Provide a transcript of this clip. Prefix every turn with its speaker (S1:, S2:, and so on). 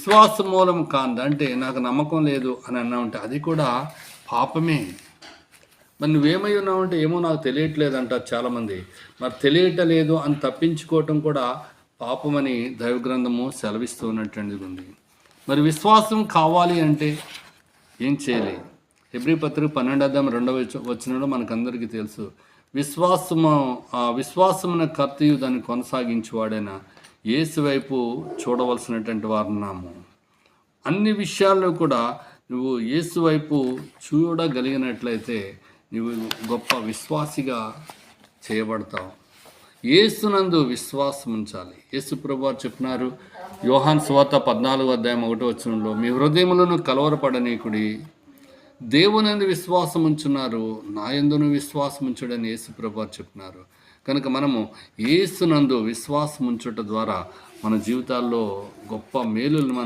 S1: విశ్వాస మూలం కాంద అంటే నాకు నమ్మకం లేదు అని అన్నా ఉంటే అది కూడా పాపమే. మరి నువ్వేమై ఉన్నావంటే ఏమో నాకు తెలియట్లేదు అంటారు చాలామంది. మరి తెలియటలేదు అని తప్పించుకోవటం కూడా పాపమని దైవగ్రంథము సెలవిస్తూ ఉన్నటువంటిది ఉంది. మరి విశ్వాసం కావాలి అంటే ఏం చేయాలి? హెబ్రీ పత్రిక 12:2 మనకందరికీ తెలుసు. విశ్వాసమున కర్తయు దాన్ని కొనసాగించేవాడైన యేసు వైపు చూడవలసినటువంటి వారున్నాము. అన్ని విషయాల్లో కూడా నువ్వు యేసు వైపు చూడగలిగినట్లయితే నువ్వు గొప్ప విశ్వాసిగా చేయబడతావు. యేసునందు విశ్వాసం ఉంచాలి. యేసు ప్రభువారు చెప్పినారు యోహాను సువార్త 14:1 మీ హృదయములను కలవరపడనీకుడి, దేవునందు విశ్వాసం ఉంచున్నారు, నా యందును విశ్వాసం ఉంచుడని యేసు ప్రభువారు చెప్పినారు. కనుక మనము యేసునందు విశ్వాసం ఉంచుట ద్వారా మన జీవితాల్లో గొప్ప మేలులు మనం